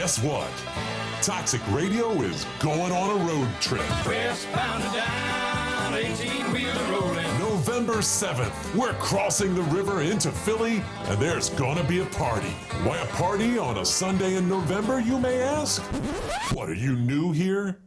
Guess what? Toxic Radio is going on a road trip. Westbound and down, 18-wheeler rolling. November 7th, we're crossing the river into Philly, and there's gonna be a party. Why a party on a Sunday in November, you may ask? What, are you new here?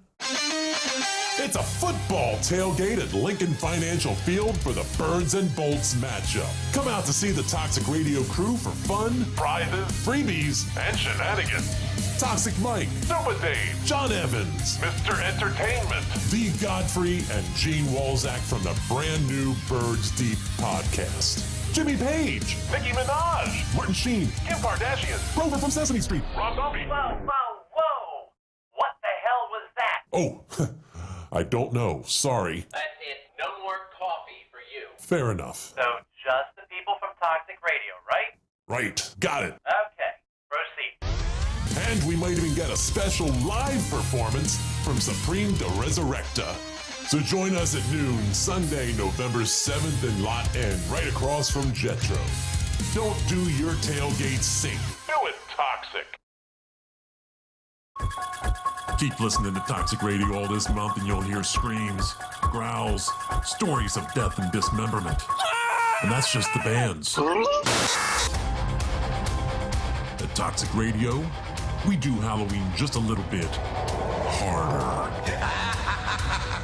It's a football tailgate at Lincoln Financial Field for the Birds and Bolts matchup. Come out to see the Toxic Radio crew for fun, prizes, freebies, and shenanigans. Toxic Mike, Super Dave, John Evans, Mr. Entertainment, the Godfrey, and Gene Walzak from the brand new Birds Deep podcast. Jimmy Page, Nicki Minaj, Martin Sheen, Kim Kardashian, Rover from Sesame Street, Rob Zombie. Whoa! What the hell was that? Oh, I don't know. Sorry. That's it. No more coffee for you. Fair enough. So just the people from Toxic Radio, right? Right. Got it. Okay. Proceed. And we might even get a special live performance from Supreme de Resurrecta. So join us at noon, Sunday, November 7th in Lot N, right across from Jetro. Don't do your tailgate sink. Do it Toxic. Keep listening to Toxic Radio all this month and you'll hear screams, growls, stories of death and dismemberment. And that's just the bands. At Toxic Radio, we do Halloween just a little bit harder.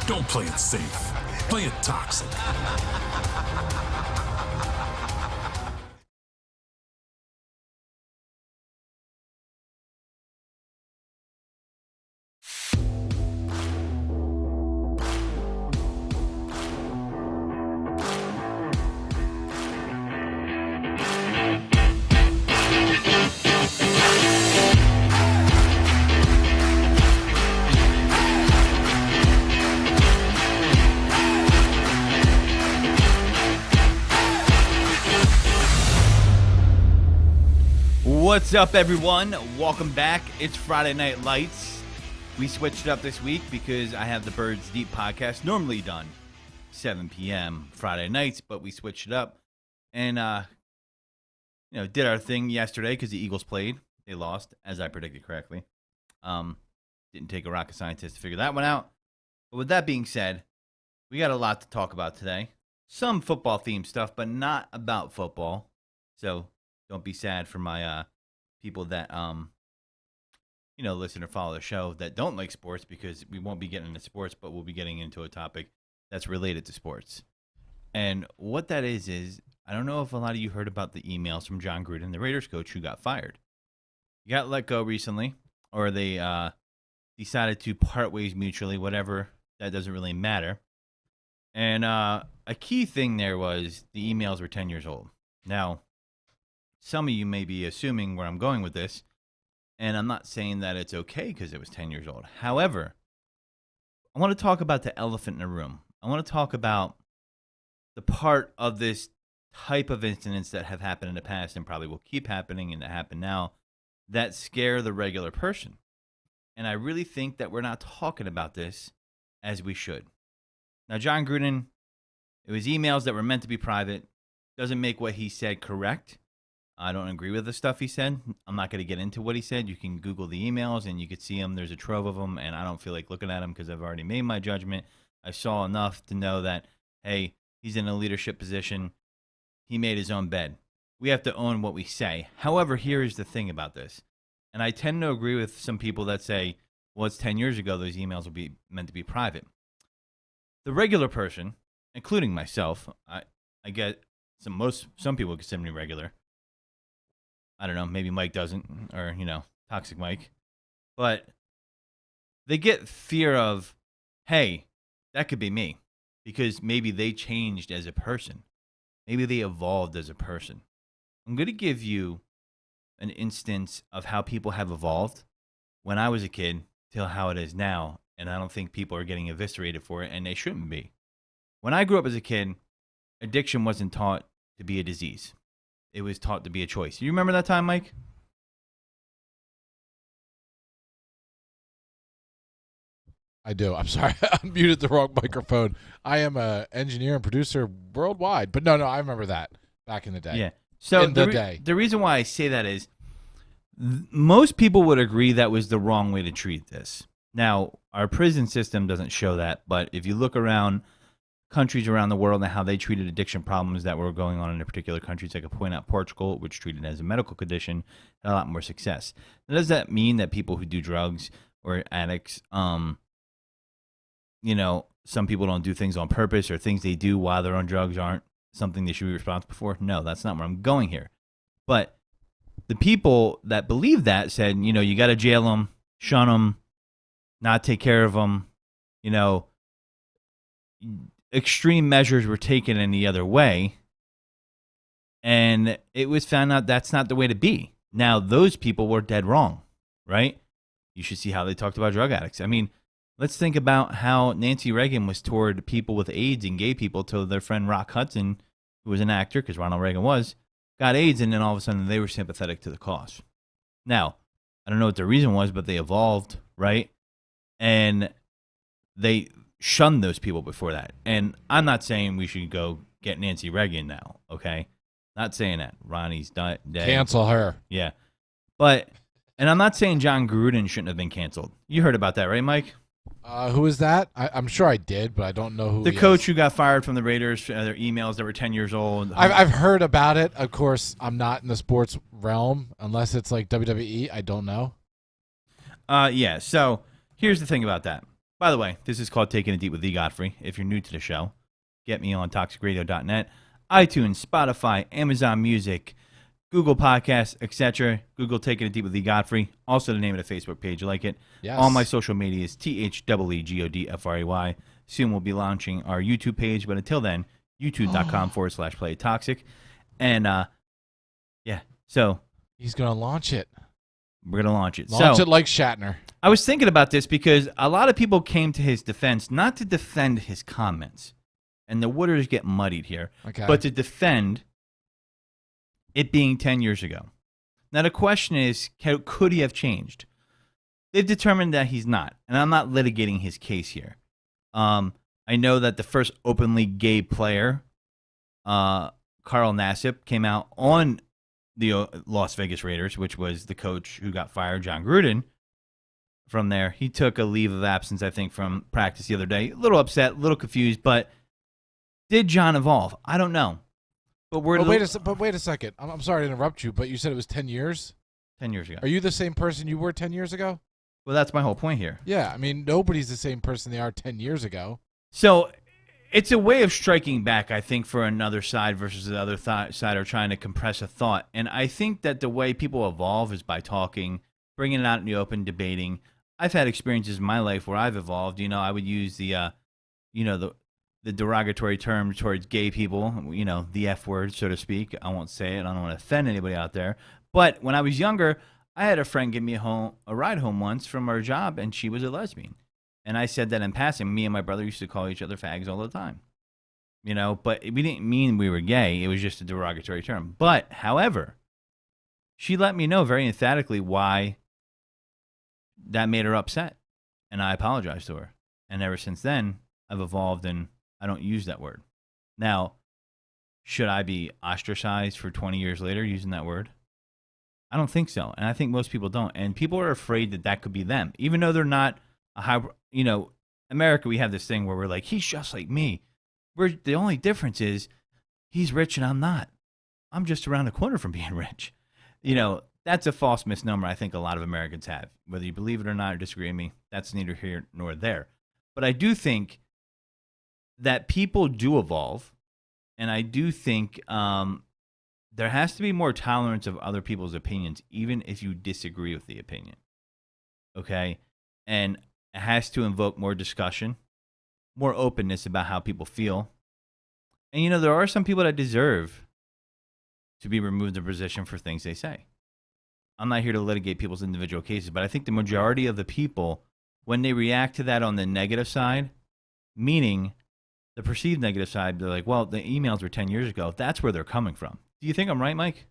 Don't play it safe. Play it toxic. What's up, everyone? Welcome back. It's Friday Night Lights. We switched it up this week because I have the Birds Deep podcast normally done 7 p.m. Friday nights, but we switched it up and did our thing yesterday because the Eagles played. They lost, as I predicted correctly. Didn't take a rocket scientist to figure that one out. But with that being said, we got a lot to talk about today. Some football-themed stuff, but not about football. So don't be sad for my people that listen or follow the show that don't like sports, because we won't be getting into sports, but we'll be getting into a topic that's related to sports. And what that is I don't know if a lot of you heard about the emails from John Gruden, the Raiders coach, who got fired. He got let go recently, or they decided to part ways mutually, whatever. That doesn't really matter. And a key thing there was the emails were 10 years old. Now, some of you may be assuming where I'm going with this, and I'm not saying that it's okay because it was 10 years old. However, I want to talk about the elephant in the room. I want to talk about the part of this type of incidents that have happened in the past and probably will keep happening and that happen now that scare the regular person. And I really think that we're not talking about this as we should. Now, John Gruden, it was emails that were meant to be private. Doesn't make what he said correct. I don't agree with the stuff he said. I'm not going to get into what he said. You can Google the emails and you could see them. There's a trove of them, and I don't feel like looking at them because I've already made my judgment. I saw enough to know that, hey, he's in a leadership position. He made his own bed. We have to own what we say. However, here is the thing about this. And I tend to agree with some people that say, well, it's 10 years ago, those emails will be meant to be private. The regular person, including myself, I get some people consider me regular. I don't know, maybe Mike doesn't, or, Toxic Mike. But they get fear of, hey, that could be me. Because maybe they changed as a person. Maybe they evolved as a person. I'm going to give you an instance of how people have evolved when I was a kid till how it is now. And I don't think people are getting eviscerated for it, and they shouldn't be. When I grew up as a kid, addiction wasn't taught to be a disease. It was taught to be a choice. You remember that time, Mike? I do. I'm sorry. I muted the wrong microphone. I am an engineer and producer worldwide. But no, I remember that back in the day. Yeah. So the reason why I say that is Most people would agree that was the wrong way to treat this. Now, our prison system doesn't show that, but if you look around countries around the world and how they treated addiction problems that were going on in a particular countries, I could point out Portugal, which treated it as a medical condition, had a lot more success. Now, does that mean that people who do drugs or addicts, you know, some people don't do things on purpose, or things they do while they're on drugs aren't something they should be responsible for? No, that's not where I'm going here. But the people that believe that said, you know, you got to jail them, shun them, not take care of them, you know, extreme measures were taken any other way, and it was found out that's not the way to be. Now, those people were dead wrong, right? You should see how they talked about drug addicts. I mean, let's think about how Nancy Reagan was toward people with AIDS and gay people till their friend Rock Hudson, who was an actor, because Ronald Reagan was, got AIDS, and then all of a sudden they were sympathetic to the cause. Now, I don't know what the reason was, but they evolved, right? And they shunned those people before that. And I'm not saying we should go get Nancy Reagan now, okay? Not saying that. Ronnie's dead. Cancel her. Yeah. But, and I'm not saying John Gruden shouldn't have been canceled. You heard about that, right, Mike? Who is that? I'm sure I did, but I don't know who. The coach who got fired from the Raiders, their emails that were 10 years old. I've heard about it. Of course, I'm not in the sports realm unless it's like WWE. I don't know. Yeah. So here's the thing about that. By the way, this is called Taking It Deep with the Godfrey. If you're new to the show, get me on toxicradio.net, iTunes, Spotify, Amazon Music, Google Podcasts, etc. Google Taking It Deep with the Godfrey. Also the name of the Facebook page. You like it? Yes. All my social media is THEEGODFREY. Soon we'll be launching our YouTube page, but until then, youtube.com/playtoxic. And, yeah, so. He's going to launch it. We're going to launch it. Launch it like Shatner. I was thinking about this because a lot of people came to his defense, not to defend his comments, and the waters get muddied here, but to defend it being 10 years ago. Now, the question is, could he have changed? They've determined that he's not, and I'm not litigating his case here. I know that the first openly gay player, Carl Nassib, came out on the Las Vegas Raiders, which was the coach who got fired, John Gruden. From there, he took a leave of absence, I think, from practice the other day. A little upset, a little confused, but did John evolve? I don't know. But wait a second. I'm sorry to interrupt you, but you said it was 10 years? 10 years ago. Are you the same person you were 10 years ago? Well, that's my whole point here. Yeah, I mean, nobody's the same person they are 10 years ago. So it's a way of striking back, I think, for another side versus the other side are trying to compress a thought. And I think that the way people evolve is by talking, bringing it out in the open, debating. I've had experiences in my life where I've evolved. You know, I would use the derogatory term towards gay people, you know, the F word, so to speak. I won't say it. I don't want to offend anybody out there. But when I was younger, I had a friend give me a ride home once from our job, and she was a lesbian. And I said that in passing. Me and my brother used to call each other fags all the time. You know, but we didn't mean we were gay. It was just a derogatory term. But, however, she let me know very emphatically why that made her upset. And I apologized to her. And ever since then, I've evolved and I don't use that word. Now, should I be ostracized for 20 years later using that word? I don't think so. And I think most people don't. And people are afraid that that could be them. Even though they're not a high, you know, America, we have this thing where we're like, he's just like me. The only difference is he's rich and I'm not. I'm just around the corner from being rich. You know, that's a false misnomer I think a lot of Americans have. Whether you believe it or not or disagree with me, that's neither here nor there. But I do think that people do evolve, and I do think there has to be more tolerance of other people's opinions, even if you disagree with the opinion. Okay? And it has to invoke more discussion, more openness about how people feel. And, you know, there are some people that deserve to be removed of position for things they say. I'm not here to litigate people's individual cases, but I think the majority of the people, when they react to that on the negative side, meaning the perceived negative side, they're like, well, the emails were 10 years ago. That's where they're coming from. Do you think I'm right, Mike?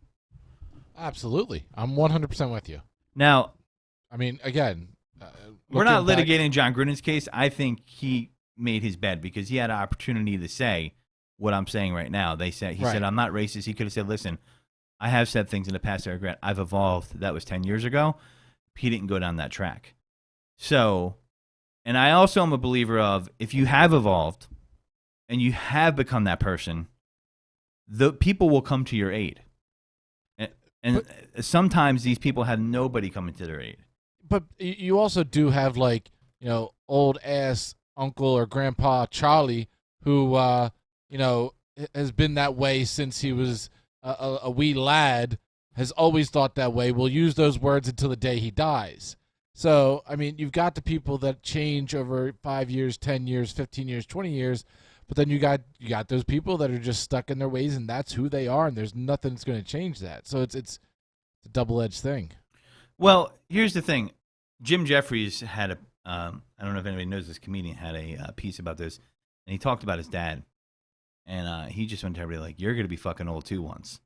Absolutely. I'm 100% with you. Now, I mean, again, we're not litigating John Gruden's case. I think he made his bed because he had an opportunity to say what I'm saying right now. He said, I'm not racist. He could have said, listen, I have said things in the past I regret. I've evolved. That was 10 years ago. He didn't go down that track. So, and I also am a believer of if you have evolved and you have become that person, the people will come to your aid. And sometimes these people have nobody coming to their aid. But you also do have, like, you know, old ass uncle or grandpa Charlie who, you know, has been that way since he was a wee lad, has always thought that way, will use those words until the day he dies. So, I mean, you've got the people that change over 5 years, 10 years, 15 years, 20 years, but then you got those people that are just stuck in their ways, and that's who they are, and there's nothing that's going to change that. So it's a double-edged thing. Well, here's the thing. Jim Jeffries had a, I don't know if anybody knows this comedian, had a piece about this, and he talked about his dad. And he just went to everybody like, you're going to be fucking old too once.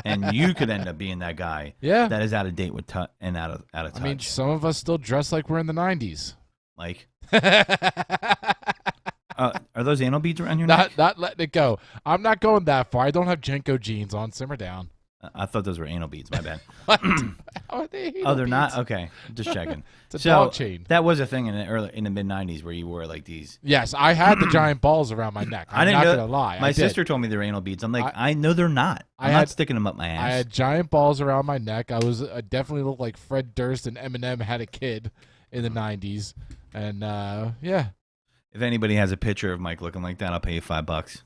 And you could end up being that guy that is out of date with and out of touch. I mean, some of us still dress like we're in the 90s. Like, are those anal beads around your neck? Not letting it go. I'm not going that far. I don't have Jenko jeans on. Simmer down. I thought those were anal beads. My bad. What? How are they anal They're not? beads? Okay. Just checking. It's a dog chain. That was a thing in the mid-90s where you wore like these. Yes, I had the giant balls around my neck. I'm not going to lie. My sister told me they were anal beads. I'm like, I know they're not. I'm not sticking them up my ass. I had giant balls around my neck. I was definitely looked like Fred Durst and Eminem had a kid in the 90s. And, yeah. If anybody has a picture of Mike looking like that, I'll pay you $5.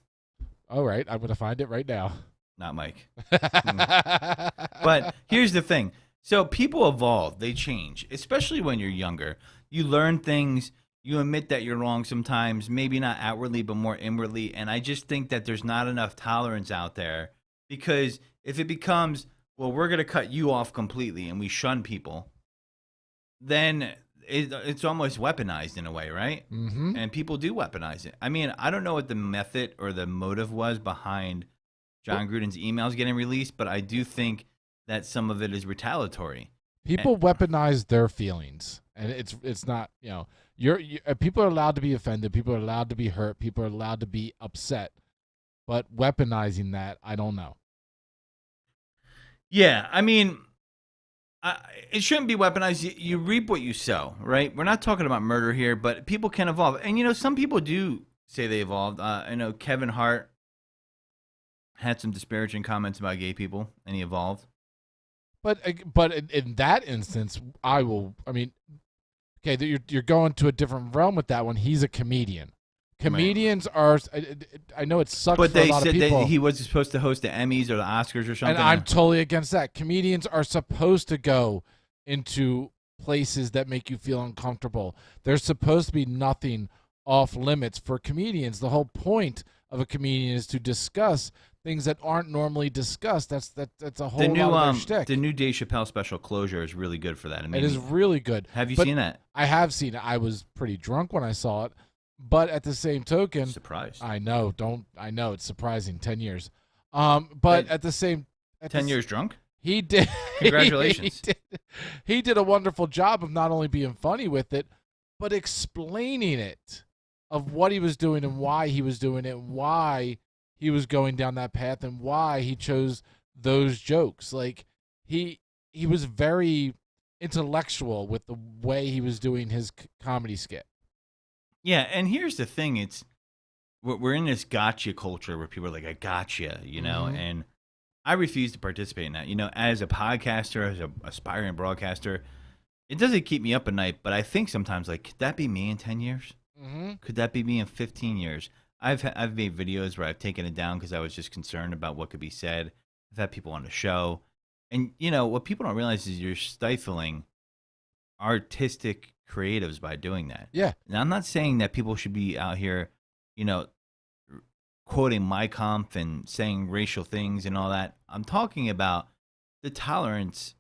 All right. I'm going to find it right now. Not Mike. But here's the thing. So people evolve. They change, especially when you're younger. You learn things. You admit that you're wrong sometimes, maybe not outwardly, but more inwardly. And I just think that there's not enough tolerance out there because if it becomes, well, we're going to cut you off completely and we shun people, then it's almost weaponized in a way, right? Mm-hmm. And people do weaponize it. I mean, I don't know what the method or the motive was behind John Gruden's emails getting released, but I do think that some of it is retaliatory. People weaponize their feelings, and it's not, you know, people are allowed to be offended, people are allowed to be hurt, people are allowed to be upset, but weaponizing that, I don't know. Yeah, I mean, it shouldn't be weaponized. You reap what you sow, right? We're not talking about murder here, but people can evolve, and you know, some people do say they evolved. I know Kevin Hart had some disparaging comments about gay people, and he evolved. But in that instance, I mean, okay, you're going to a different realm with that one. He's a comedian. Comedians are, I know it sucks but for a lot of people. But they said that he wasn't supposed to host the Emmys or the Oscars or something. And I'm totally against that. Comedians are supposed to go into places that make you feel uncomfortable. There's supposed to be nothing off limits for comedians. The whole point of a comedian is to discuss things that aren't normally discussed. That's a whole lot of their shtick. The new Dave Chappelle special, Closure, is really good for that. It is really good. Have you seen that? I have seen it. I was pretty drunk when I saw it, but at the same token, surprised. I know. I know it's surprising. 10 years. But at the same, 10 years drunk. He did. Congratulations. He did a wonderful job of not only being funny with it, but explaining it, of what he was doing and why he was doing it, and why he was going down that path, and why he chose those jokes. Like he was very intellectual with the way he was doing his comedy skit. Yeah, and here's the thing: we're in this gotcha culture where people are like, "I gotcha," you know, Mm-hmm. and I refuse to participate in that. You know, as a podcaster, as an aspiring broadcaster, it doesn't keep me up at night. But I think sometimes, like, could that be me in 10 years? Mm-hmm. Could that be me in 15 years? I've made videos where I've taken it down because I was just concerned about what could be said. I've had people on the show. And, you know, what people don't realize is you're stifling artistic creatives by doing that. Yeah. Now, I'm not saying that people should be out here, you know, quoting my comp and saying racial things and all that. I'm talking about the tolerance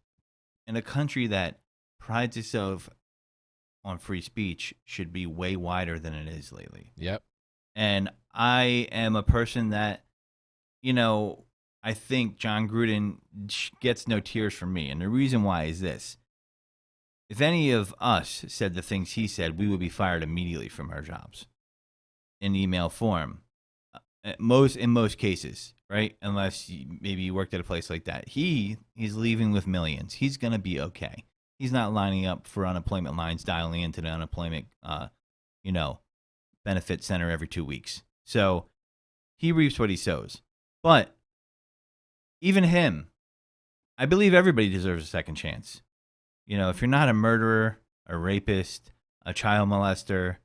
in a country that prides itself on free speech should be way wider than it is lately. Yep. And I am a person that, you know, I think John Gruden gets no tears from me. And the reason why is this. If any of us said the things he said, we would be fired immediately from our jobs in email form. In most cases, right? Unless maybe you worked at a place like that. He's leaving with millions. He's going to be okay. He's not lining up for unemployment lines, dialing into the unemployment, benefit center every 2 weeks. So he reaps what he sows. But even him, I believe everybody deserves a second chance. If you're not a murderer, a rapist, a child molester,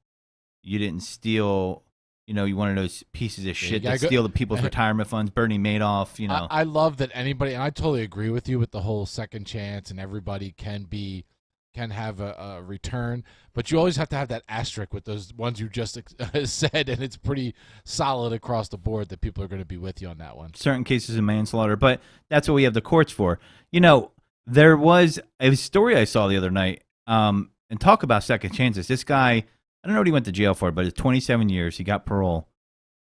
you didn't steal, you one of those pieces of shit that steal the people's retirement funds, Bernie Madoff, I love that anybody, and I totally agree with you with the whole second chance, and everybody can have a return, but you always have to have that asterisk with those ones you just said, and it's pretty solid across the board that people are going to be with you on that one. Certain cases of manslaughter, but that's what we have the courts for. There was a story I saw the other night, and talk about second chances. This guy, I don't know what he went to jail for, but it's 27 years. He got parole.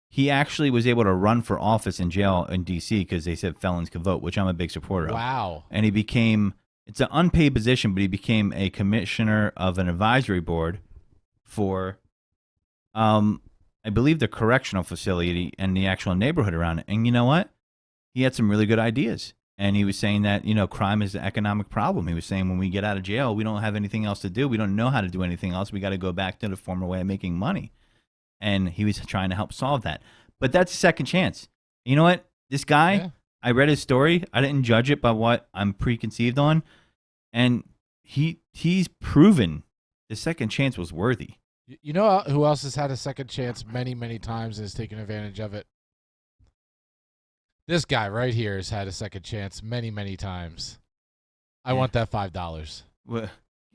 He actually was able to run for office in jail in D.C. because they said felons could vote, which I'm a big supporter of. Wow. And he became, it's an unpaid position, but he became a commissioner of an advisory board for, I believe, the correctional facility and the actual neighborhood around it. And you know what? He had some really good ideas. And he was saying that, crime is an economic problem. He was saying when we get out of jail, we don't have anything else to do. We don't know how to do anything else. We got to go back to the former way of making money. And he was trying to help solve that. But that's a second chance. You know what? This guy, I read his story. I didn't judge it by what I'm preconceived on. And he's proven the second chance was worthy. You know who else has had a second chance many, many times and has taken advantage of it? This guy right here has had a second chance many, many times. I want that $5. What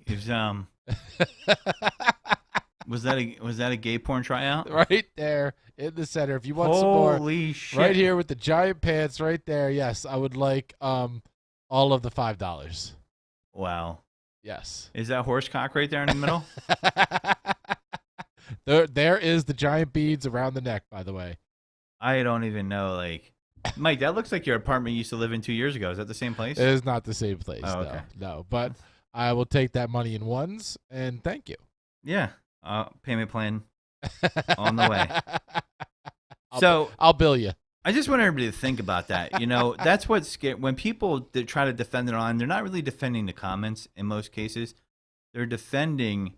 is was that a gay porn tryout? Right there in the center. If you want some more, holy shit! Right here with the giant pants, right there. Yes, I would like all of the $5. Wow. Yes. Is that horse cock right there in the middle? There is the giant beads around the neck. By the way, I don't even know. Mike, that looks like your apartment you used to live in 2 years ago. Is that the same place? It is not the same place. Oh, okay. No. But I will take that money in ones, and thank you. Yeah. Payment plan on the way. I'll bill you. I just want everybody to think about that. That's what's scary. When people try to defend it online, they're not really defending the comments in most cases. They're defending,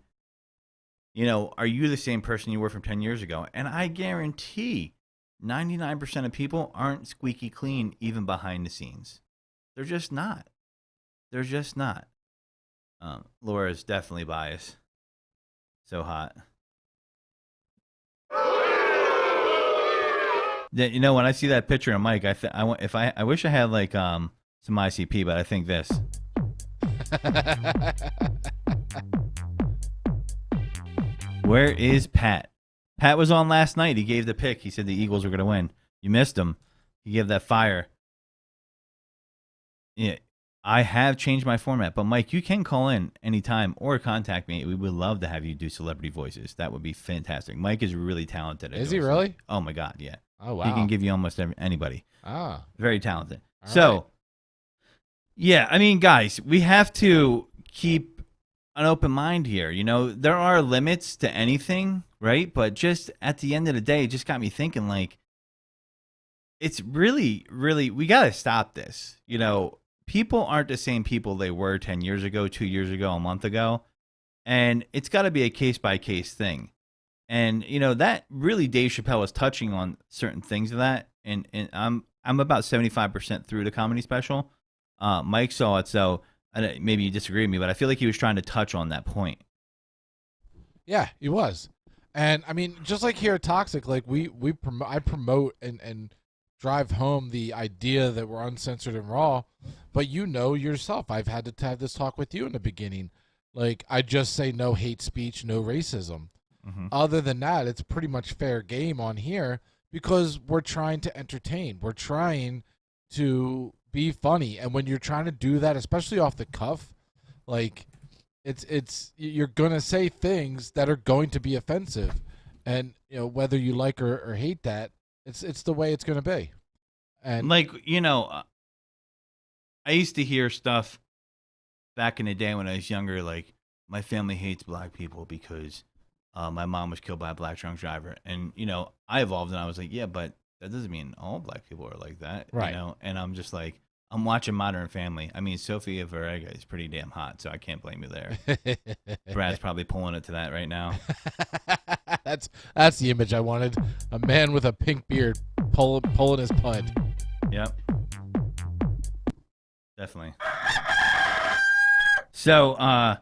are you the same person you were from 10 years ago? And I guarantee 99% of people aren't squeaky clean even behind the scenes. They're just not. Laura's definitely biased. So hot. When I see that picture of Mike, I wish I had some ICP, but I think this. Where is Pat? Pat was on last night. He gave the pick. He said the Eagles were going to win. You missed him. He gave that fire. Yeah, I have changed my format, but Mike, you can call in anytime or contact me. We would love to have you do celebrity voices. That would be fantastic. Mike is really talented. Is he really? Oh my God, yeah. Oh wow. He can give you almost anybody. Ah, very talented. All right. Yeah, I mean, guys, we have to keep an open mind here. There are limits to anything, right? But just at the end of the day, it just got me thinking, it's really, really, we got to stop this. People aren't the same people they were 10 years ago, 2 years ago, a month ago. And it's got to be a case-by-case thing. And, that really Dave Chappelle was touching on certain things of that. And I'm about 75% through the comedy special. Mike saw it, so maybe you disagree with me, but I feel like he was trying to touch on that point. Yeah, he was. And, I mean, just like here at Toxic, I promote and drive home the idea that we're uncensored and raw, but yourself, I've had to have this talk with you in the beginning. I just say no hate speech, no racism. Mm-hmm. Other than that, it's pretty much fair game on here because we're trying to entertain. We're trying to be funny. And when you're trying to do that, especially off the cuff, it's you're going to say things that are going to be offensive. And, whether you like or hate that, it's the way it's going to be. And I used to hear stuff back in the day when I was younger, my family hates black people because my mom was killed by a black drunk driver. And, I evolved and I was like, yeah, but that doesn't mean all black people are like that, Right. You know? And I'm just like, I'm watching Modern Family. I mean, Sofia Vergara is pretty damn hot, so I can't blame you there. Brad's probably pulling it to that right now. That's the image I wanted. A man with a pink beard pulling his pud. Yep. Definitely. So, I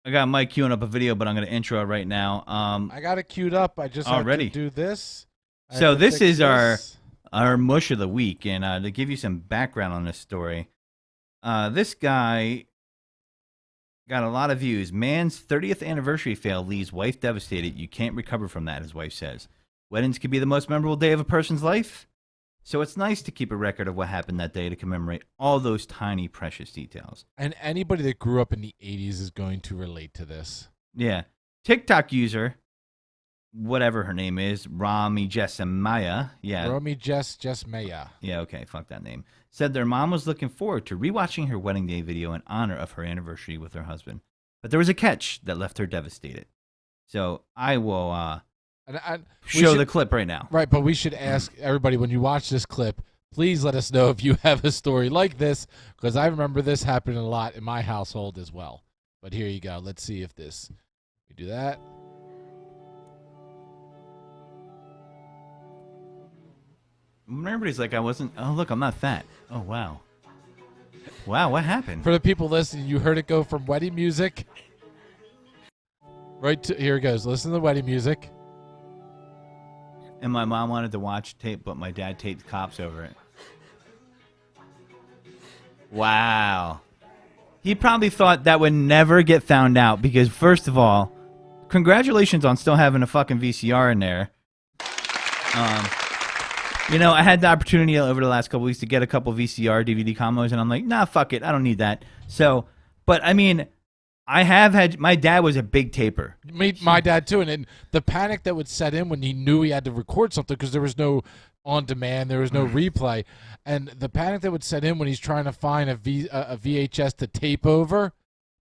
got Mike queuing up a video, but I'm going to intro it right now. I got it queued up. I just Already? have to do this. I So have to this fix is this. our mush of the week, and to give you some background on this story, this guy got a lot of views. Man's 30th anniversary fail leaves wife devastated. You can't recover from that, his wife says. Weddings can be the most memorable day of a person's life, so it's nice to keep a record of what happened that day to commemorate all those tiny, precious details. And anybody that grew up in the 80s is going to relate to this. Yeah. TikTok user, whatever her name is, Rami Jessamaya. Yeah. Romy Jess Maya. Yeah, okay, fuck that name. Said their mom was looking forward to rewatching her wedding day video in honor of her anniversary with her husband. But there was a catch that left her devastated. So I will show the clip right now. Right, but we should ask everybody when you watch this clip, please let us know if you have a story like this, because I remember this happening a lot in my household as well. But here you go. Let's see if this. We do that. Everybody's like, I wasn't. Oh, look, I'm not fat. Oh, wow. Wow, what happened? For the people listening, you heard it go from wedding music right to here it goes. Listen to the wedding music. And my mom wanted to watch tape, but my dad taped cops over it. Wow. He probably thought that would never get found out because, first of all, congratulations on still having a fucking VCR in there. You know, I had the opportunity over the last couple weeks to get a couple VCR DVD combos, and I'm like, nah, fuck it, I don't need that. So, but I mean, I have had, my dad was a big taper. My dad too, and then the panic that would set in when he knew he had to record something because there was no on demand, there was no replay, and the panic that would set in when he's trying to find a VHS to tape over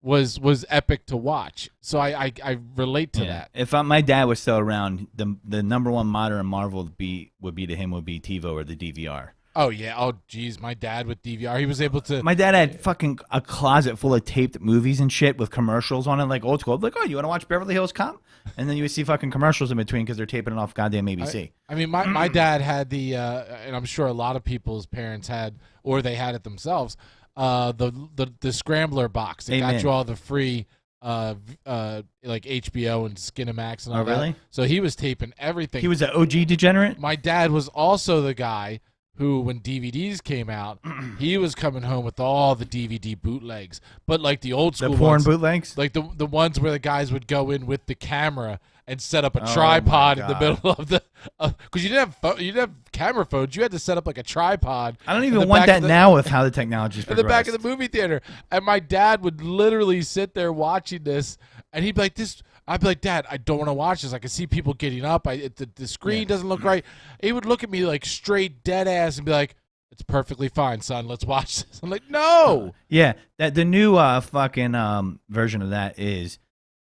was epic to watch. So I relate to that. If my dad was still around, the number one modern marvel would be to him would be TiVo or the DVR. Oh yeah. Oh geez, my dad with DVR, he was able to. My dad had fucking a closet full of taped movies and shit with commercials on it, like old school. Like, oh, you want to watch Beverly Hills Cop? And then you would see fucking commercials in between because they're taping it off goddamn ABC. I mean, my dad had the, and I'm sure a lot of people's parents had, or they had it themselves. The Scrambler box. It got you all the free like HBO and Skinamax and all that. Really? So he was taping everything. He was an OG degenerate? My dad was also the guy who, when DVDs came out, he was coming home with all the DVD bootlegs. But like the old school The porn ones, bootlegs? like the ones where the guys would go in with the camera and set up a tripod in the middle of the, because you didn't have camera phones. You had to set up like a tripod. I don't even want that now with how the technology's in progressed. the back of the movie theater. And my dad would literally sit there watching this, and he'd be like, I'd be like, Dad, I don't want to watch this. I can see people getting up. The screen doesn't look right. He would look at me like straight dead ass and be like, it's perfectly fine, son. Let's watch this. I'm like, no. Yeah, the new fucking version of that is,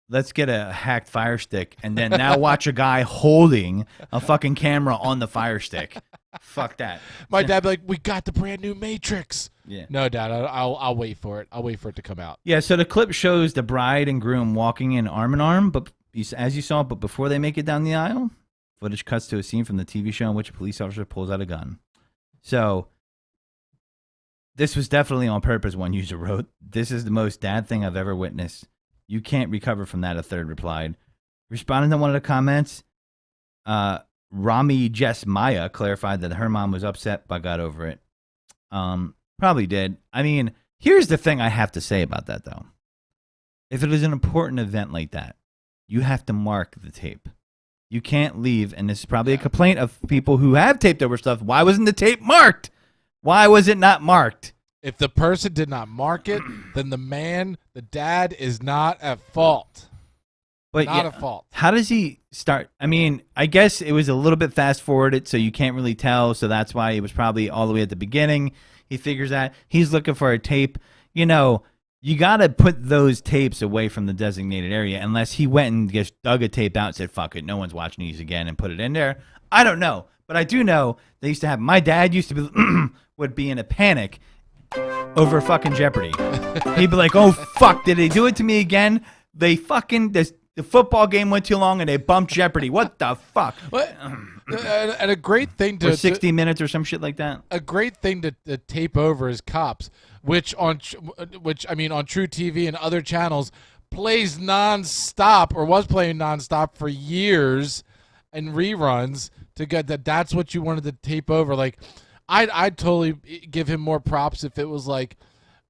let's get a hacked Fire Stick and then now watch a guy holding a fucking camera on the Fire Stick. Fuck that. My dad be like, we got the brand new Matrix. Yeah. No, Dad, I'll wait for it. I'll wait for it to come out. Yeah, so the clip shows the bride and groom walking in arm in arm, but as you saw, but before they make it down the aisle, footage cuts to a scene from the TV show in which a police officer pulls out a gun. So this was definitely on purpose, one user wrote. This is the most dad thing I've ever witnessed. You can't recover from that, a third replied. Responding to one of the comments, Rami Jess Maya clarified that her mom was upset but got over it. Probably did. I mean, here's the thing I have to say about that, though. If it is an important event like that, you have to mark the tape. You can't leave, and this is probably a complaint of people who have taped over stuff. Why wasn't the tape marked? Why was it not marked? If the person did not mark it, then the dad is not at fault. But Not at fault. How does he start? I mean, I guess it was a little bit fast forwarded, so you can't really tell. So that's why it was probably all the way at the beginning. He figures that he's looking for a tape. You know, you got to put those tapes away from the designated area unless he went and just dug a tape out and said, fuck it, no one's watching these again and put it in there. I don't know. But I do know they used to have. My dad used to be would be in a panic over fucking Jeopardy. He'd be like, "Oh fuck, did they do it to me again? They fucking the football game went too long and they bumped Jeopardy. What the fuck?" What? And a great thing Or 60 minutes or some shit like that. A great thing to tape over is Cops, which on True TV and other channels plays nonstop, or was playing nonstop for years, and reruns to get that. That's what you wanted to tape over. Like, I'd totally give him more props if it was like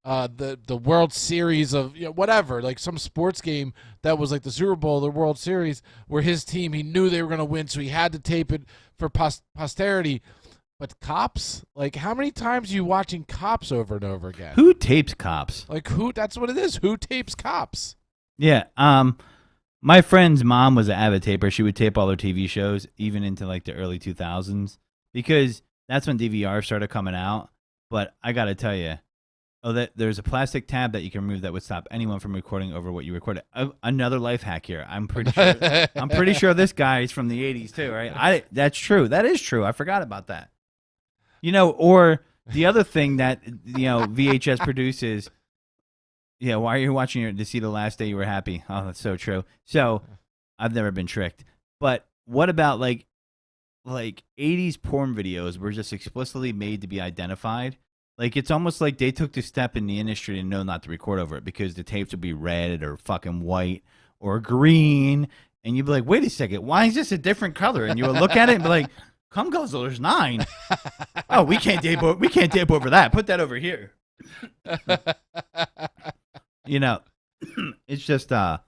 the World Series of whatever, like some sports game that was like the Super Bowl, the World Series, where his team, he knew they were going to win, so he had to tape it for posterity. But Cops, like, how many times are you watching Cops over and over again? Who tapes Cops? Like, who? That's what it is. Who tapes Cops? Yeah. My friend's mom was an avid taper. She would tape all her TV shows, even into like the early 2000s, because that's when DVR started coming out. But I got to tell you, there's a plastic tab that you can remove that would stop anyone from recording over what you recorded. Another life hack here. I'm pretty sure. I'm pretty sure this guy is from the 80s too, right? That's true. That is true. I forgot about that. Or the other thing that VHS produces. Yeah, why are you watching to see the last day you were happy? Oh, that's so true. So I've never been tricked. But what about like 80s porn videos were just explicitly made to be identified? Like, it's almost like they took the step in the industry to know not to record over it because the tapes would be red or fucking white or green. And you'd be like, wait a second, why is this a different color? And you would look at it and be like, Cum Guzzler's 9. Oh, we can't tape over that. Put that over here. It's just the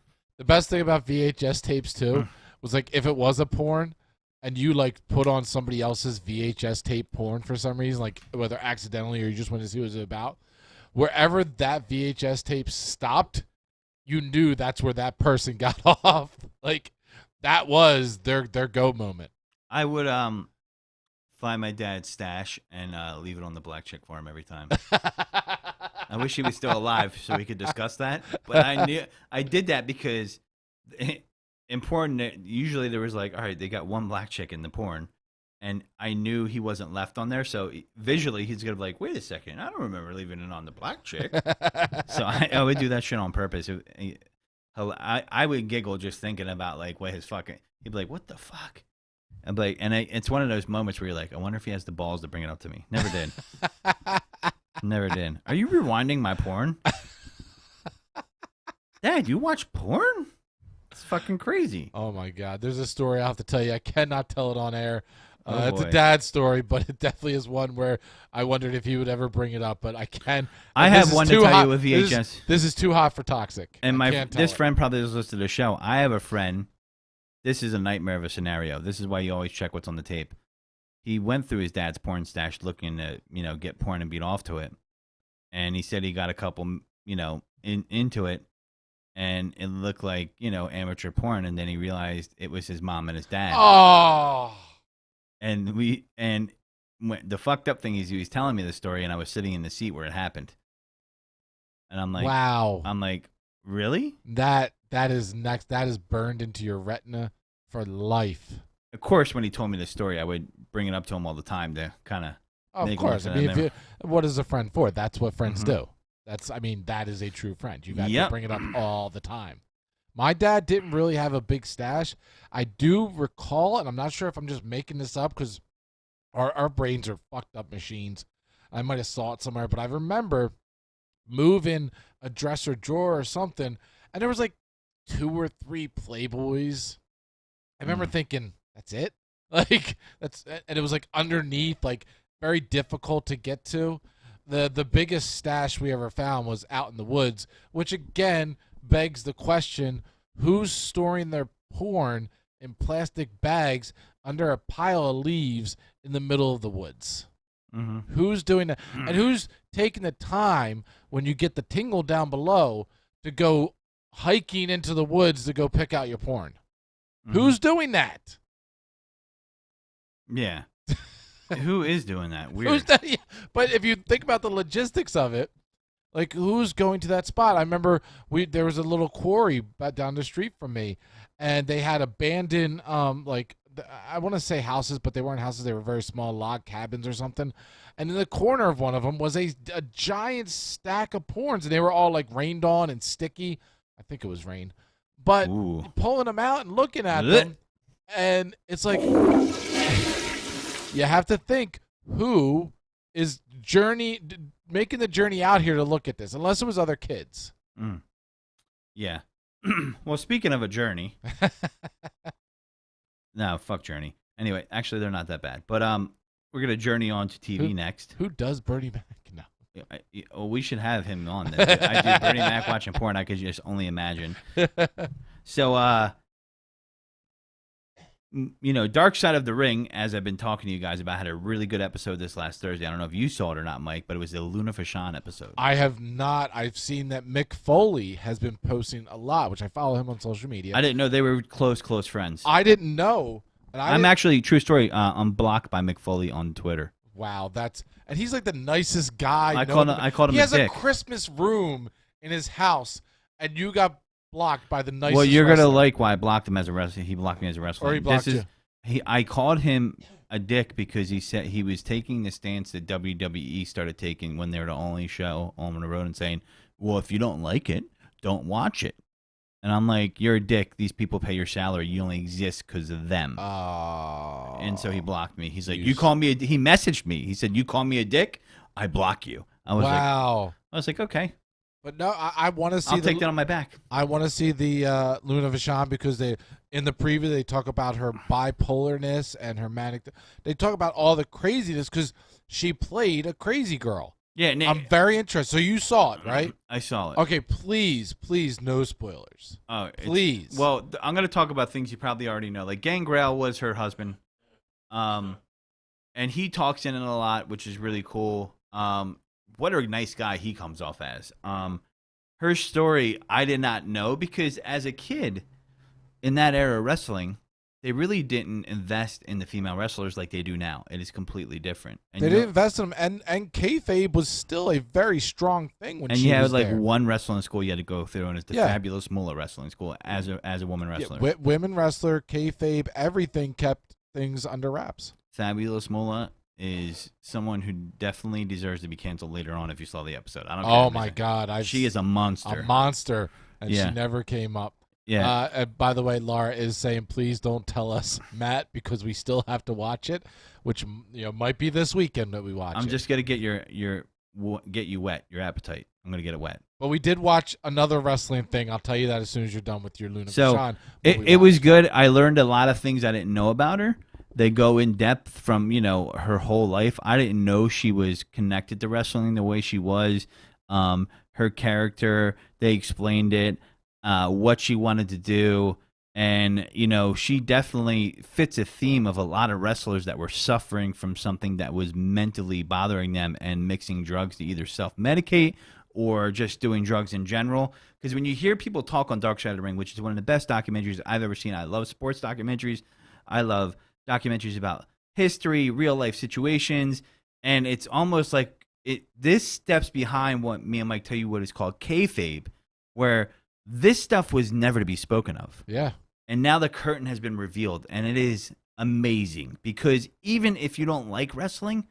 best thing about VHS tapes too was like if it was a porn and you like put on somebody else's VHS tape porn for some reason, like whether accidentally or you just wanted to see what it was about, wherever that VHS tape stopped, you knew that's where that person got off. Like that was their go moment. I would find my dad's stash and leave it on the black chick for him every time. I wish he was still alive so we could discuss that. But I did that because in porn, usually there was like, all right, they got one black chick in the porn, and I knew he wasn't left on there. So visually, he's gonna be like, wait a second, I don't remember leaving it on the black chick. So I would do that shit on purpose. I would giggle just thinking about like what his fucking. He'd be like, what the fuck? I'm like, it's one of those moments where you're like, I wonder if he has the balls to bring it up to me. Never did. Never did. Are you rewinding my porn? Dad, you watch porn? It's fucking crazy. Oh, my God. There's a story I have to tell you. I cannot tell it on air. It's boy. a dad story, but it definitely is one where I wondered if he would ever bring it up, but I can. I have one to tell you with VHS. This is too hot for toxic. And this friend probably was listening to the show. I have a friend. This is a nightmare of a scenario. This is why you always check what's on the tape. He went through his dad's porn stash looking to, get porn and beat off to it. And he said he got a couple, into it. And it looked like, amateur porn. And then he realized it was his mom and his dad. Oh. And the fucked up thing is he was telling me the story and I was sitting in the seat where it happened. And I'm like, wow. I'm like, really? That is next. That is burned into your retina for life. Of course, when he told me the story, I would bring it up to him all the time to kind of. Of course. I mean, what is a friend for? That's what friends do. That is a true friend. You got to bring it up all the time. My dad didn't really have a big stash. I do recall, and I'm not sure if I'm just making this up because our brains are fucked up machines. I might have saw it somewhere, but I remember moving a dresser drawer or something, and there was like 2 or 3 Playboys. I remember thinking, that's it? Like, and it was like underneath, like very difficult to get to. The biggest stash we ever found was out in the woods, which again begs the question, who's storing their porn in plastic bags under a pile of leaves in the middle of the woods? Mm-hmm. Who's doing that? And who's taking the time when you get the tingle down below to go hiking into the woods to go pick out your porn? Mm-hmm. Who's doing that? Yeah. Who is doing that? Weird. But if you think about the logistics of it, like who's going to that spot? I remember there was a little quarry down the street from me, and they had abandoned like I want to say houses, but they weren't houses. They were very small log cabins or something. And in the corner of one of them was a giant stack of porns, and they were all like rained on and sticky. I think it was rain. But Ooh. pulling them out and looking at Blech. them, and it's like you have to think who is making the journey out here to look at this, unless it was other kids. Yeah. Well, speaking of a journey, no, fuck Journey. Anyway, actually, they're not that bad. But we're gonna journey on to TV next. Who does Bernie Mac? No. Well, we should have him on. Then. I do Bernie Mac watching porn. I could just only imagine. So, Dark Side of the Ring, as I've been talking to you guys about, had a really good episode this last Thursday. I don't know if you saw it or not, Mike, but it was the Luna Fashan episode. I have not. I've seen that Mick Foley has been posting a lot, which I follow him on social media. I didn't know they were close friends. I didn't know. And I'm actually, true story, I'm blocked by Mick Foley on Twitter. Wow, and he's like the nicest guy. I called him a dick. He has a Christmas room in his house, and you got blocked by the nicest. Well, you're wrestler. gonna like why I blocked him as a wrestler. He blocked me as a wrestler. Or he blocked you. I called him a dick because he said he was taking the stance that WWE started taking when they were the only show on the road and saying, well, if you don't like it, don't watch it. And I'm like, you're a dick. These people pay your salary. You only exist because of them. Oh. And so he blocked me. He's like, you call me he messaged me. He said, you call me a dick, I block you. I was like, okay. But no, I want to see. I'll take that on my back. I want to see the Luna Vachon because in the preview they talk about her bipolarness and her manic. They talk about all the craziness because she played a crazy girl. Yeah, I'm very interested. So you saw it, right? I saw it. Okay, please, no spoilers. Oh, please. Well, I'm going to talk about things you probably already know. Like Gangrel was her husband, and he talks in it a lot, which is really cool. What a nice guy he comes off as. Her story I did not know because as a kid in that era of wrestling, they really didn't invest in the female wrestlers like they do now. It is completely different. And they didn't invest in them, and kayfabe was still a very strong thing when she was there. And you had like one wrestling school you had to go through, and it's the Fabulous Moolah Wrestling School as a woman wrestler. Yeah, women wrestler, kayfabe, everything kept things under wraps. Fabulous Moolah is someone who definitely deserves to be canceled later on if you saw the episode. I don't care. Oh my God, she is a monster. A monster, and she never came up. Yeah. And by the way, Laura is saying, please don't tell us, Matt, because we still have to watch it, which might be this weekend that we watch. I'm just gonna get get you wet, your appetite. I'm gonna get it wet. But we did watch another wrestling thing. I'll tell you that as soon as you're done with your Luna Vachon. It was good. I learned a lot of things I didn't know about her. They go in depth from her whole life. I didn't know she was connected to wrestling the way she was. Her character, they explained it. What she wanted to do, and she definitely fits a theme of a lot of wrestlers that were suffering from something that was mentally bothering them and mixing drugs to either self-medicate or just doing drugs in general. Because when you hear people talk on Dark Side of the Ring, which is one of the best documentaries I've ever seen, I love sports documentaries, I love documentaries about history, real life situations, and it's almost like this steps behind what me and Mike tell you what is called kayfabe, where this stuff was never to be spoken of. Yeah. And now the curtain has been revealed, and it is amazing because even if you don't like wrestling,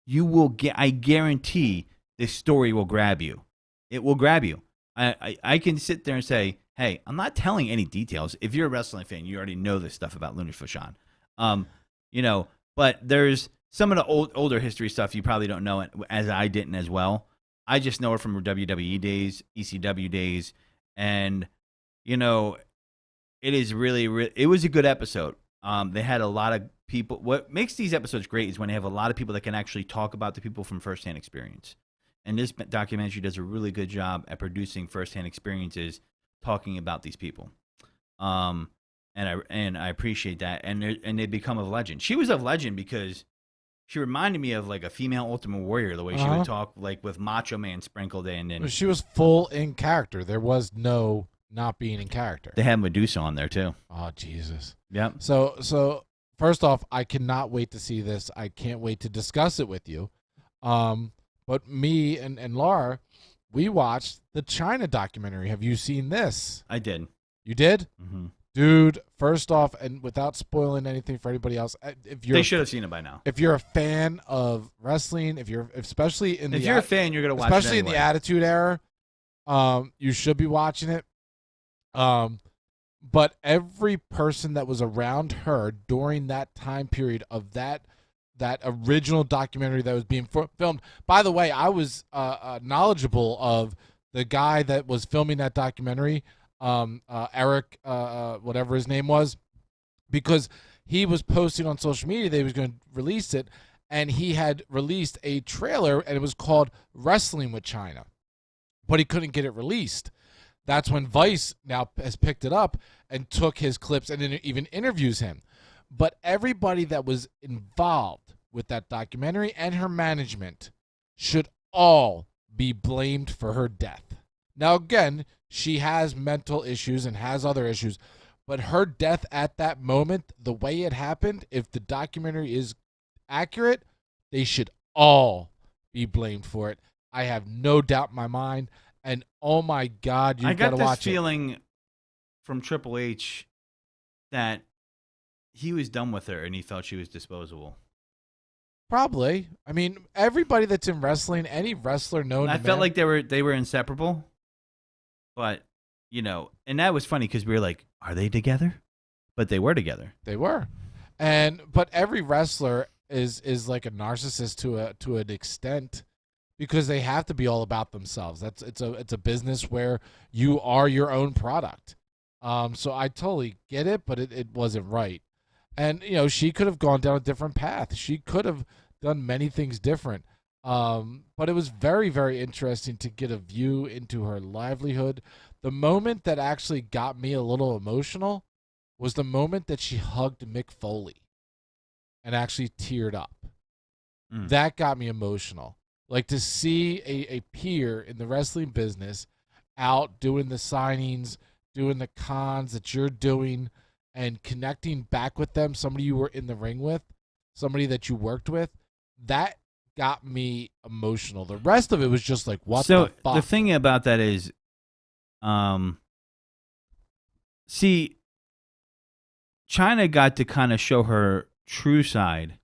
you will I guarantee this story will grab you. It will grab you. I can sit there and say, hey, I'm not telling any details. If you're a wrestling fan, you already know this stuff about Luna Fashan. But there's some of the older history stuff you probably don't know, as I didn't as well. I just know her from her WWE days, ECW days. And, it is really, it was a good episode. They had a lot of people. What makes these episodes great is when they have a lot of people that can actually talk about the people from firsthand experience. And this documentary does a really good job at producing firsthand experiences, talking about these people. And I appreciate that. And they become a legend. She was a legend because she reminded me of like a female Ultimate Warrior, the way she would talk, like with Macho Man sprinkled in. And she was full in character. There was no not being in character. They had Medusa on there too. Oh Jesus! Yep. So first off, I cannot wait to see this. I can't wait to discuss it with you. But me and Laura, we watched the China documentary. Have you seen this? I did. You did? Mm-hmm. Dude, first off, and without spoiling anything for anybody else, if you're They should have seen it by now. if you're a fan of wrestling, especially in If you're a fan, you're gonna watch it especially in the Attitude Era, you should be watching it. But every person that was around her during that time period of that original documentary that was being filmed. By the way, I was knowledgeable of the guy that was filming that documentary, Eric, whatever his name was, because he was posting on social media that he was going to release it, and he had released a trailer, and it was called Wrestling with China, but he couldn't get it released. That's when Vice now has picked it up and took his clips and even interviews him. But everybody that was involved with that documentary and her management should all be blamed for her death. Now, again, she has mental issues and has other issues, but her death at that moment, the way it happened, if the documentary is accurate, they should all be blamed for it. I have no doubt in my mind. And oh my God, you've got to watch it. I got this feeling from Triple H that he was done with her and he felt she was disposable. Probably. I mean, everybody that's in wrestling, any wrestler known I to felt man, like they were inseparable. But, and that was funny because we were like, are they together? But they were together. They were. But every wrestler is like a narcissist to an extent, because they have to be all about themselves. It's a business where you are your own product. So I totally get it, but it wasn't right. And, she could have gone down a different path. She could have done many things different. But it was very, very interesting to get a view into her livelihood. The moment that actually got me a little emotional was the moment that she hugged Mick Foley and actually teared up. That got me emotional. Like, to see a peer in the wrestling business out doing the signings, doing the cons that you're doing, and connecting back with them, somebody you were in the ring with, somebody that you worked with, that got me emotional. The rest of it was just like, what the fuck? The thing about that is, see, China got to kind of show her true side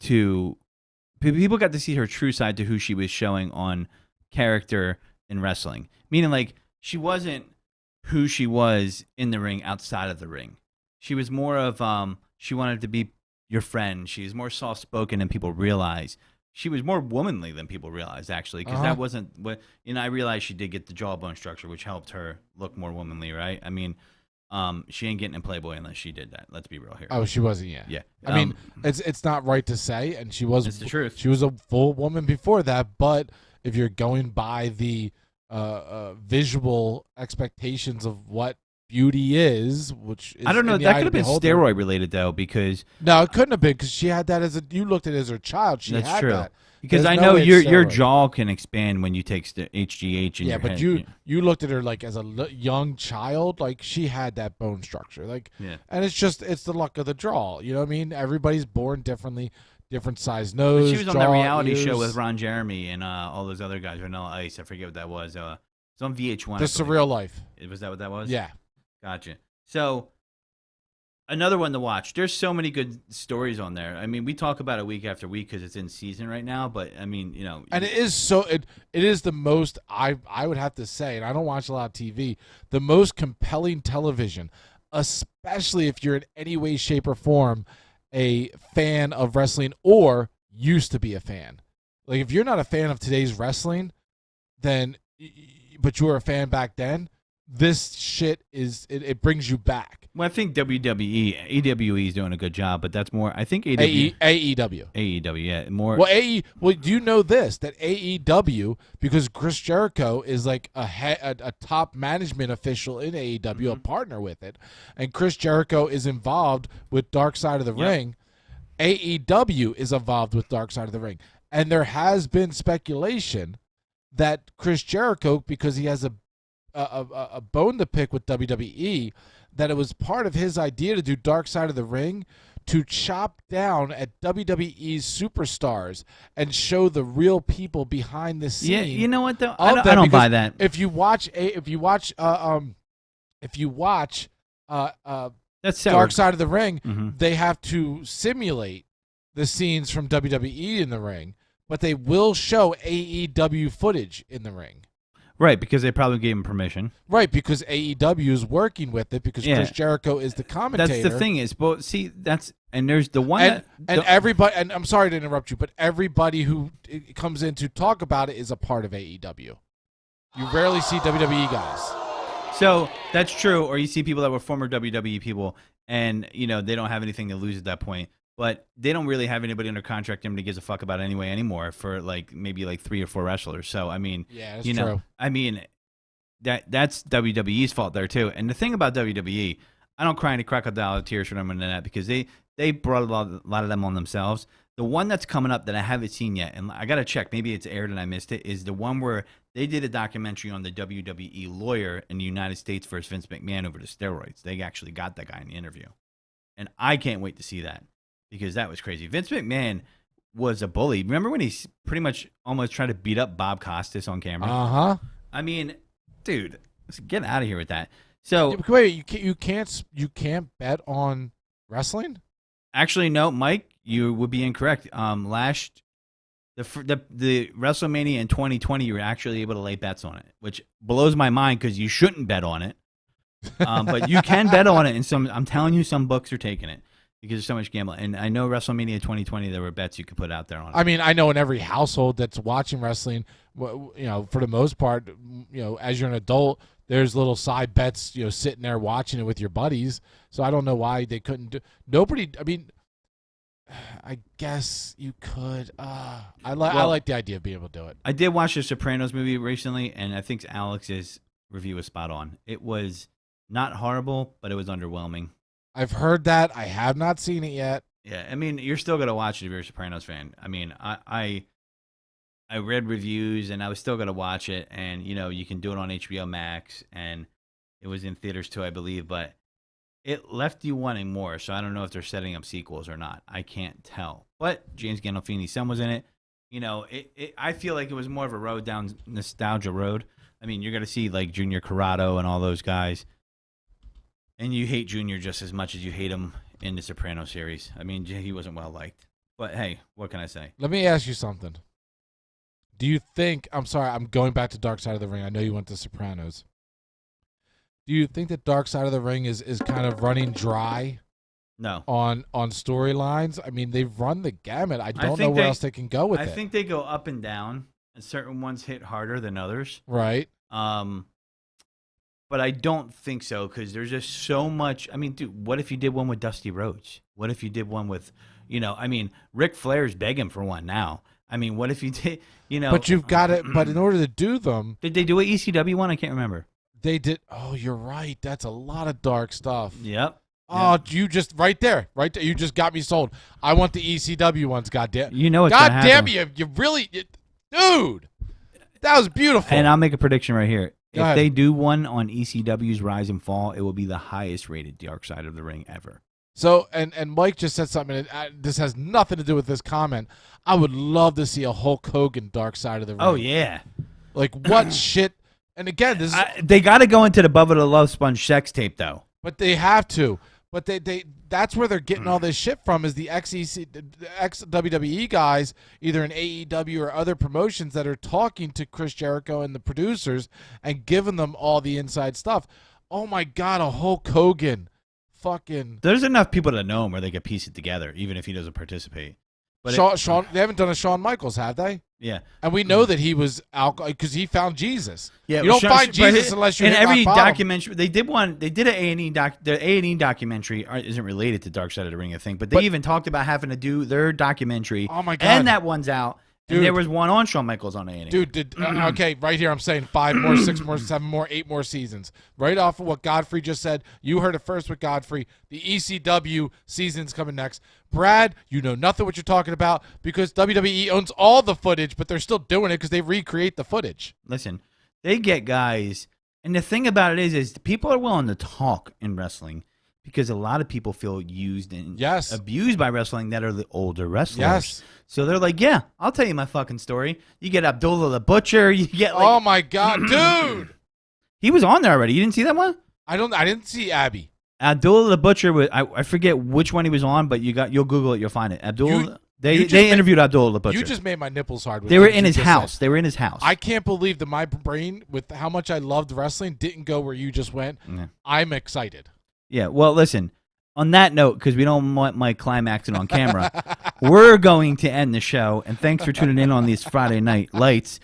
to people got to see her true side to who she was showing on character in wrestling. Meaning, like, she wasn't who she was in the ring outside of the ring. She was more of, she wanted to be your friend. She was more soft-spoken than people realize. She was more womanly than people realized, actually, because that wasn't what, I realized she did get the jawbone structure, which helped her look more womanly, right? I mean, she ain't getting in Playboy unless she did that. Let's be real here. Oh, she wasn't yet. Yeah. I mean, it's not right to say, and she was. It's the truth. She was a full woman before that, but if you're going by the visual expectations of what beauty is, which is, I don't know. That could have been steroid related though, because no, it couldn't have been, because she had that as you looked at it as her child. She that's had true. that. Because There's I no know way it's your steroid. jaw can expand when you take HGH in Yeah, your but head. you looked at her like as a young child, like she had that bone structure, like, and it's the luck of the draw. You know what I mean? Everybody's born differently, different size nose. But she was on jaw, that reality ears. show with Ron Jeremy and all those other guys. Vanilla Ice. I forget what that was. It's on VH1. The Surreal Life. Was that what that was? Yeah. Gotcha. So, another one to watch. There's so many good stories on there. I mean, we talk about it week after week because it's in season right now. But I mean, and it is so. It is the most. I would have to say, and I don't watch a lot of TV. The most compelling television, especially if you're in any way, shape, or form a fan of wrestling or used to be a fan. Like, if you're not a fan of today's wrestling, then, but you were a fan back then, this shit is, it brings you back. Well, I think AEW is doing a good job, but that's more. I think AEW. AEW, yeah, more. Well, do you know this, that AEW, because Chris Jericho is like a top management official in AEW, a partner with it, and Chris Jericho is involved with Dark Side of the Ring. AEW is involved with Dark Side of the Ring, and there has been speculation that Chris Jericho, because he has a bone to pick with WWE, that it was part of his idea to do Dark Side of the Ring to chop down at WWE's superstars and show the real people behind the scene. Yeah, you know what though? of I them, don't buy because that. If you watch That's Dark Side of the Ring, Mm-hmm. they have to simulate the scenes from WWE in the ring, but they will show AEW footage in the ring. Right, because they probably gave him permission. Right, because AEW is working with it because Chris Jericho is the commentator. That's the thing is, but see, there's the one everybody, and I'm sorry to interrupt you, but everybody who comes in to talk about it is a part of AEW. You rarely see WWE guys. So that's true, or you see people that were former WWE people, and they don't have anything to lose at that point. But they don't really have anybody under contract anybody gives a fuck about anyway anymore for maybe 3 or 4 wrestlers. So I mean, yeah, that's true. I mean that's WWE's fault there too. And the thing about WWE, I don't cry any crocodile tears for them in that because they brought a lot of them on themselves. The one that's coming up that I haven't seen yet, and I gotta check, maybe it's aired and I missed it, is the one where they did a documentary on the WWE lawyer in the United States versus Vince McMahon over the steroids. They actually got that guy in the interview, and I can't wait to see that. Because that was crazy. Vince McMahon was a bully. Remember when he pretty much almost tried to beat up Bob Costas on camera? Uh-huh. I mean, dude, let's get out of here with that. So wait, you can't bet on wrestling? Actually, no, Mike, you would be incorrect. The WrestleMania in 2020, you were actually able to lay bets on it, which blows my mind because you shouldn't bet on it. But you can bet on it, and I'm telling you, some books are taking it. Because there's so much gambling. And I know WrestleMania 2020, there were bets you could put out there on it. I mean, I know in every household that's watching wrestling, for the most part, as you're an adult, there's little side bets, sitting there watching it with your buddies. So I don't know why they couldn't do. Nobody. I mean, I guess you could. I like the idea of being able to do it. I did watch the Sopranos movie recently, and I think Alex's review was spot on. It was not horrible, but it was underwhelming. I've heard that. I have not seen it yet. Yeah, I mean, you're still gonna watch it if you're a Sopranos fan. I mean, I read reviews and I was still gonna watch it, and you can do it on HBO Max, and it was in theaters too, I believe, but it left you wanting more. So I don't know if they're setting up sequels or not. I can't tell. But James Gandolfini's son was in it. I feel like it was more of a road down nostalgia road. I mean, you're gonna see Junior Corrado and all those guys. And you hate Junior just as much as you hate him in the Soprano series. I mean, he wasn't well liked. But hey, what can I say? Let me ask you something. Do you think, I'm sorry, I'm going back to Dark Side of the Ring. I know you went to Sopranos. Do you think that Dark Side of the Ring is kind of running dry? No. On storylines? I mean, they've run the gamut. I don't know where else they can go with it. I think they go up and down, and certain ones hit harder than others. Right. But I don't think so because there's just so much. I mean, dude, what if you did one with Dusty Rhodes? What if you did one with, I mean, Ric Flair's begging for one now. I mean, what if you did, But you've got it. But in order to do them. Did they do an ECW one? I can't remember. They did. Oh, you're right. That's a lot of dark stuff. Yep. Oh, you just, right there. You just got me sold. I want the ECW ones, goddamn. You know it's God damn you really, dude. That was beautiful. And I'll make a prediction right here. Go if ahead. they do one on ECW's Rise and Fall, it will be the highest rated Dark Side of the Ring ever. So, and Mike just said something, and this has nothing to do with this comment. I would love to see a Hulk Hogan Dark Side of the Ring. Oh, yeah. What shit? And again, this is... they got to go into the Bubba the Love Sponge sex tape, though. But they have to. But they that's where they're getting all this shit from is the ex-WWE guys, either in AEW or other promotions that are talking to Chris Jericho and the producers and giving them all the inside stuff. Oh, my God, a Hulk Hogan. Fucking... There's enough people to know him where they could piece it together, even if he doesn't participate. But Shawn, they haven't done a Shawn Michaels, have they? Yeah. And we know that he was alcohol because he found Jesus. Yeah, you don't find Jesus unless you're in hit every rock bottom. documentary. They did one. They did an A&E The A&E documentary isn't related to Dark Side of the Ring, I think, but they even talked about having to do their documentary. Oh my God! And that one's out. Dude. And there was one on Shawn Michaels on A&E. Dude, okay, right here I'm saying 5 more, 6 more, 7 more, 8 more seasons. Right off of what Godfrey just said. You heard it first with Godfrey. The ECW season's coming next. Brad, you know nothing what you're talking about because WWE owns all the footage, but they're still doing it because they recreate the footage. Listen, they get guys, and the thing about it is people are willing to talk in wrestling because a lot of people feel used and Yes. abused by wrestling that are the older wrestlers. Yes. So they're like, yeah, I'll tell you my fucking story. You get Abdullah the Butcher. You get like, Oh my God, dude! he was on there already. You didn't see that one? I didn't see Abby. Abdullah the Butcher was. I forget which one he was on, but you'll Google it. You'll find it. Abdullah. you just They interviewed Abdullah the Butcher. You just made my nipples hard. With They were things in you his just house. said. They were in his house. I can't believe that my brain, with how much I loved wrestling, didn't go where you just went. Yeah. I'm excited. Yeah. Well, listen. On that note, because we don't want Mike climaxing on camera, we're going to end the show. And thanks for tuning in on these Friday night lights.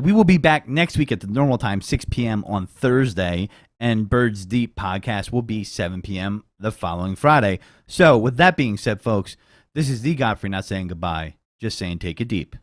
We will be back next week at the normal time, 6 p.m. on Thursday. And Birds Deep podcast will be 7 p.m. the following Friday. So with that being said, folks, this is the Godfrey not saying goodbye, just saying take it deep.